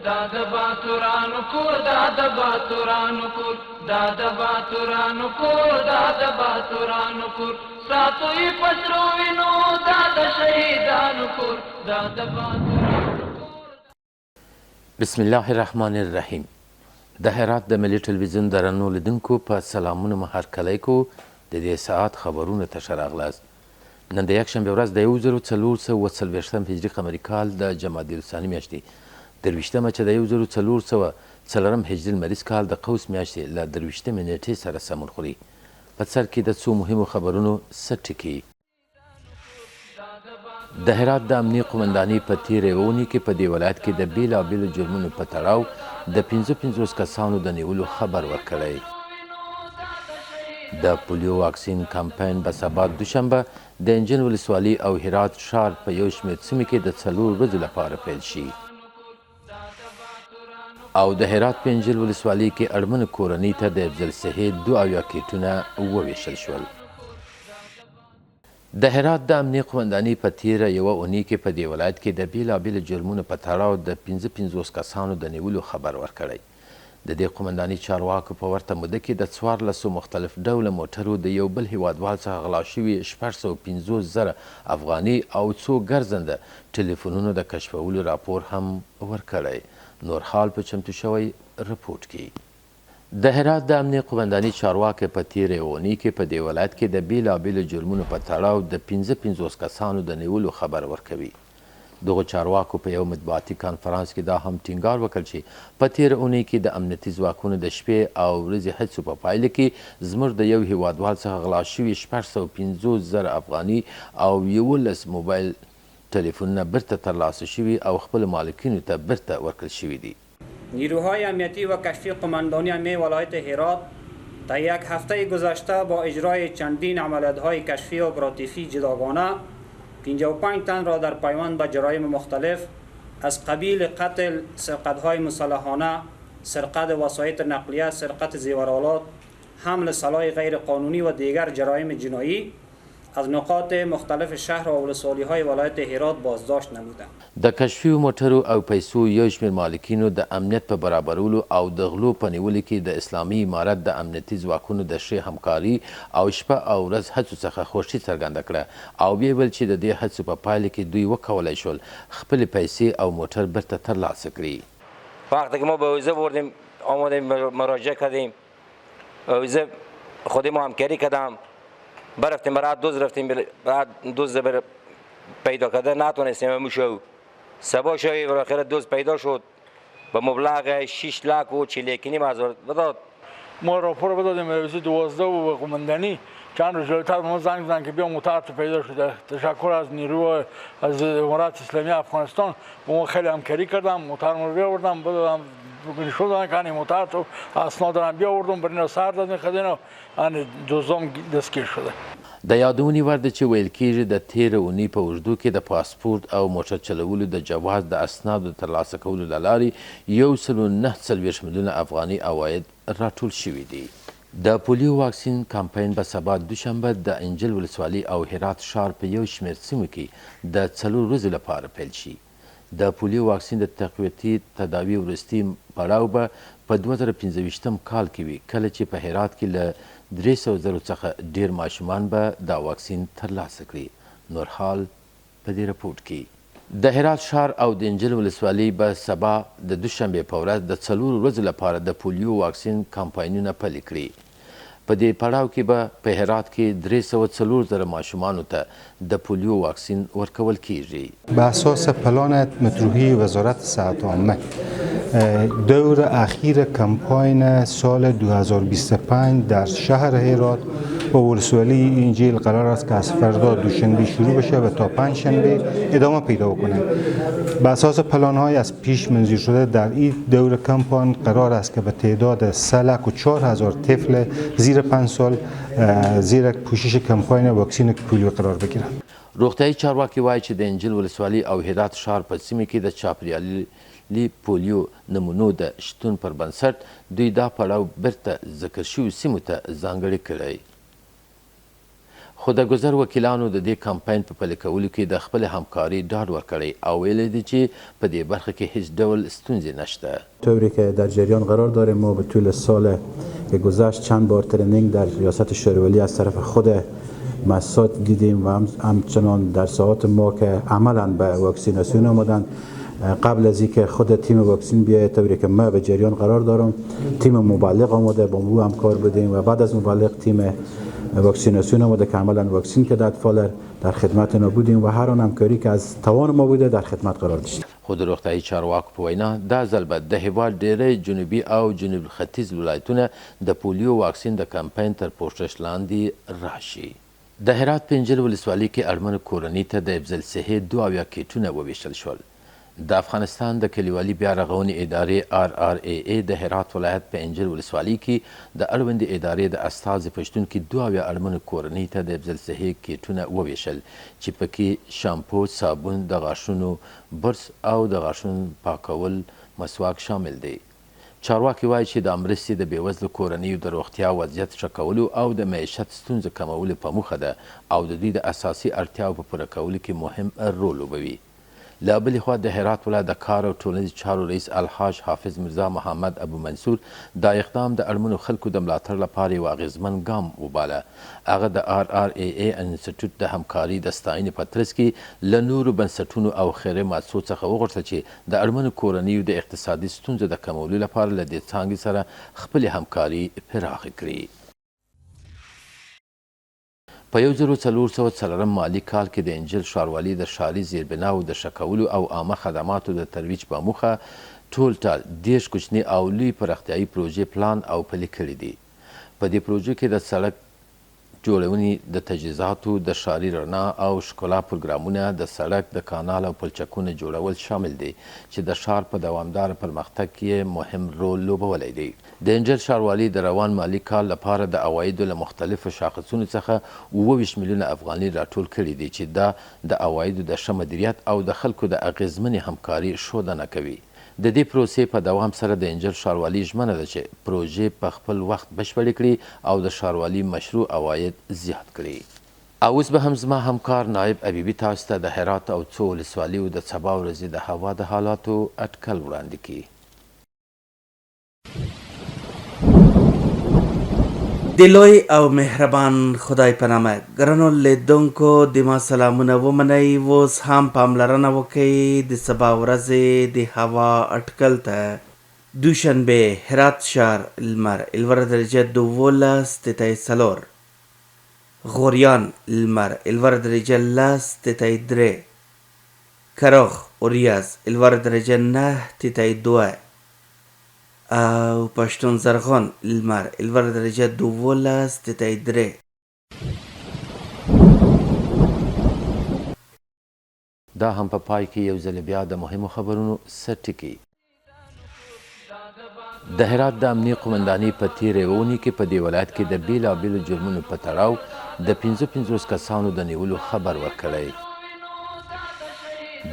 دا د باتورانو کور دا د باتورانو کور دا د باتورانو کور دا د باتورانو کور ساتو یې پسرو وینو دا د شهیدانو کور دا د باتورانو کور. بسم الله الرحمن الرحیم. د هرات د ملي ټلویزیون درنو لیدونکو په سلامونه مو هرکلی کو. د دې ساعت خبرونه ته ښه راغلاست. نن د یکشنبې ورځ د 1440 هجري قمري کال د جمادي الثاني میاشتې 23مه چې د 1404 هجري لمریز کال د قوس میاشتې له 23 نیټې سره سمون خوري. په سر کې د څو مهمو خبرونو څه ټکي. د هرات د امنیه قومندانۍ په تېره یوه اونۍ کې په دې ولایت کې د بېلابېلو جرمونو په تړاو د 55 کسانو د نیولو خبر ورکړی. د پولیو واکسین کمپاین به سبا دوشنبه د انجیل ولسوالۍ او هرات ښار په یو شمېر سیمو کې د 4 ورځو لپاره پیل شي. او د هرات په انجیل ولسوالۍ کې اړمنو کورنۍ ته د افضل صحي 72 کیټونه وویشل شول. د هرات د امنیه قومندانۍ په تېره یوه اونۍ کې په دې ولایت کې د بېلابېلو جرمونو په تړاو د 55 کسانو د نیولو خبر ورکړی. د دې قومندانۍ چارواکو په ورته موده کې د 14 مختلف ډوله موټرو د یو بل هیوادوال څخه غلا شوي 650,000 افغاني او څو ګرځنده ټلیفونونو د کشفولو راپور هم ورکړی. نور حال په چمتو شوی رپورټ کې. د هرات د امنیه قومندانۍ چارواکي په تېره یوه اونۍ کې په دې ولایت کې د بېلابېلو جرمونو په تړاو د 55 کسانو د نیولو خبر ورکوي. دغو چارواکو په یو مطبوعاتي کانفرانس کې دا هم ټینګار وکړ چې په تېره اونۍ کې د امنیتي ځواکونو د شپې او ورځې هڅو په پایله کې زموږ د یو هیوادوال څخه غلا شوي 650,000 افغاني او 11 موبایل تلفنونه بیرته ترلاسه شوي او خپل مالکینو ته بیرته ورکړل شوي دي. نیروهای امنیتی و کشفی قماندانی امنیه ولایت هرات تا یک هفته گذشته با اجرای چندین عملیات‌های کشفی و اپراتیفی جداگانه 55 تن را در پیوند به جرایم مختلف از قبیل قتل، سرقت‌های مسلحانه، سرقت وسایط نقلیه، سرقت زیورآلات، حمل سلاح غیر قانونی و دیگر جرایم جنایی از نقاط مختلف شهر و ولسوالی‌های ولایت هرات بازداشت نمودند. د کشفي موټرو او پیسو یو شمېر مالکینو د امنیت په برابرولو او د غلو په نیولو کې د اسلامي امارت د امنیتي ځواکونو د ښې همکاري او شپه او ورځ هڅو څخه خوښي څرګنده کړه او بیا ویل چې د دې هڅو په پایله کې دوی وکولی شول خپلې پیسې او موټر بیرته ترلاسه کړي. وقتی که ما به ویزه بردیم آمدیم مراجعه کردیم ویزه خودی ما همکاری کردم برفتیم برای دوز رفتیم بعد دوز پیدا کرده نتونستیم موشو سبا شوی و آخر دوز پیدا شد با مبلغ 6,40,000 بداد. ما راپور بدادیم رئیس 12 و قماندانی چند روز جلوتر ما زنگ زدن که بیا موتر پیدا شده. تشکر از نیرو از امارت اسلامی افغانستان با ما خیلی همکاری کردم موتر رو بیاوردم بدادم شدن که موتر تو اسناد دارم بیاوردم برین سر دادن خدینا ان دوزم دستگیر شده. د یادونې وړ ده چې ویل کېږي د تېره اونۍ په اوږدو کې د پاسپورت او موټر چلولو د جواز د اسنادو ترلاسه کولو له لارې 149 میلیونه افغاني عواید راټول شوي دي. د پولیو واکسین کمپاین به سبا دوشنبه د انجیل ولسوالۍ او هرات ښار په یو شمېر سیمو کې د 4 ورځو لپاره پیل شي. د پولیو واکسین د تقویتي تداوي وروستي پړاو به په 2025 کال کې وي کله چې په هرات کې له 300,000 څخه ډیر ماشومان به دا واکسین ترلاسه کړي. نور حال په دې رپورټ کې. د هرات ښار او د انجیل ولسوالۍ به سبا د دوشنبې په ورځ د 4 ورځو لپاره د پولیو واکسین کمپاینونه پلي کړي. په دې پړاو کې به په هرات کې 304,000 ماشومانو ته د پولیو واکسین ورکول کیږي. به اساس پلان مطروحی وزارت صحت عامه دور اخیر کمپاین سال 2025 در شهر هرات و ولسوالی انجیل قرار است که از فردا دوشنبه شروع بشه و تا پنجشنبه ادامه پیدا کنه. به اساس پلان‌های از پیش منظور شده در این دور کمپاین قرار است که به تعداد 304,000 طفل زیر 5 سال زیر پوشش کمپاین واکسین پولیو قرار بگیرند. روغتیايي چارواکي وایي چې د انجیل ولسوالۍ او هرات ښار په سیمه کې د چاپریالي پولیو نمونو د شتون پر بنسټ دوی دا پړاو بیرته ذکر شویو سیمو ته ځانګړی کړی. خو د ګذر وکیلانو د دې کمپاین په پلي کولو کې د خپل همکاري ډاډ ورکړی او ویلی دی چې په دې برخه کې هیڅ ډول ستونزې نشته. طوری که در جریان قرار داریم ما به طول سال که گذشت چند بار ترنینگ در ریاست شورولی از طرف خود مؤسسات دیدیم و همچنان در ساعات ما که عملا به واکسیناسیون آمدن. قبل از اینکه خود تیم واکسین بیاید طوری که ما به جریان قرار دارم تیم مبلغ آمده با او همکار بودیم و بعد از مبلغ تیم واکسیناسیون آمده که عملا واکسین که فالر در خدمت ما بودیم و هر آن همکاری که از توان ما بوده در خدمت قرار داشتیم. خو د روغتیايي چارواکو په وینا دا ځل به د هیواد ډیری جنوبي او جنوب ختیځ ولایتونه د پولیو واکسین د کمپاین تر پوښښ لاندې راشي. د هرات پنجل ولسوالۍ کې اړمنو کورنۍ ته د افضل صحې 72 کیټونه وویشل شول. د افغانستان د کلیوالي بیا رغونې ادارې RRAA د هرات ولایت په انجل ولسوالۍ کې د اړوندې ادارې د استازي په شتون کې 72 اړمنو کورنۍ ته د افضل صحې کیټونه وویشل چې پکې شامپو، صابون، د غاښونو برس او د غاښونو پاکول مسواک شامل دی. چارواکي وایي چې د مرستې د بېوزلو کورنیو د روغتیا وضعیت ښه کولو او د معیشت ستونزو کمولو په موخه ده او د دوی د اساسي اړتیاو په پوره کولو کې مهم رول لوبوي. له بلې خوا د هرات ولایت د کار او ټولنیز چارو رئیس الحاج حافظ مرزا محمد ابو منصور دا اقدام د اړمنو خلکو د ملاتړ لپاره یو اغیزمن ګام وباله. هغه د RRAA انسټیټیوټ د همکاري د ستاینې په ترڅ کې له نورو بنسټونو او خیري مؤسسو څخه وغوښتل چې د اړمنو کورنیو د اقتصادي ستونزو د کمولو لپاره له دې څانګې سره خپلې همکاري پراخه کړي. په 1404 مالي کال کې د انجل ښاروالي د ښاري زیربناو د ښه کولو او عامه خدماتو د ترویج په موخه ټول ټال 10 کوچني او لوی پراختیایي پروژې پلان او پلي کړي دي. په دې پروژو کې د سړک جوړونې، د تجهیزاتو، د ښاري رڼا او ښکلا پروګرامونه، د سړک، د کانال او پلچکونو جوړول شامل دي چې د ښار په دوامداره پرمختګ کې مهم رول لوبولی دی. د انجل ښاروالي د روان مالي کال لپاره د عوایدو له مختلفو شاخصونو څخه 22 میلیونه افغانۍ راټول کړي دي چې دا د عوایدو د ښه مدیریت او د خلکو د اغیزمنې همکاري ښودنه کوي. د دې پروسې په دوام سره د انجل ښاروالي ژمنه ده چې پروژې په خپل وخت بشپړې کړي او د ښاروالي مشروع عواید زیات کړي. او اوس به هم زما همکار نایب حبیبي تاسو ته د هرات او څو ولسوالیو د سبا ورځې د هوا د حالاتو اټکل وړاندې کړي. د لوی او مهربان خدای په نامه ګرانو لیدونکو د ما سلامونه ومنئ. اوس هم پاملرنه وکړئ د سبا ورځې د هوا اټکل ته. دوشنبه هرات ښار لمر 12.4 غوریان لمر 10.3 کرخ اوریاز 9.2 او پشتون زرغون لمر 12.3. دا هم په پای کې یو ځل بیا د مهمو خبرونو سرټکی. د هرات د امنیه قومندانۍ په تیرې اونۍ کې په دې ولایت کې د بیلابیلو جرمونو په تړاو د 55 کسانو د نیولو خبر ورکړی.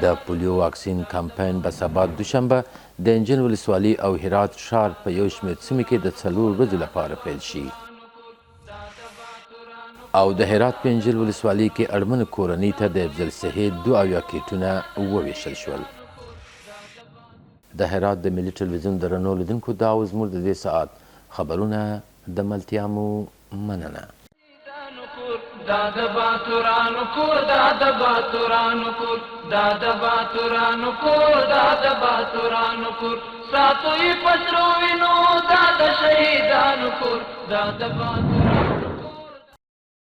د پولیو واکسین کمپاین به سبا دوشنبه د انجل ولسوالۍ او هرات ښار په یو شمېر سیمو کې د 4 ورځو لپاره پیل شي. او د هرات په انجل ولسوالۍ کې اړمنو کورنۍ ته د افضل صحې 72 کیټونه وویشل شول. د هرات د ملي ټلویزیون درنو لیدونکو دا و زموږ د دې ساعت خبرونه د ملتیا مو مننه. دا د باتورانو کور، دا د باتورانو کور، دا د باتورانو کور، دا د باتورانو کور، ساتو یې په سرو وینو، دا د شهیدانو کور، دا د باتورانو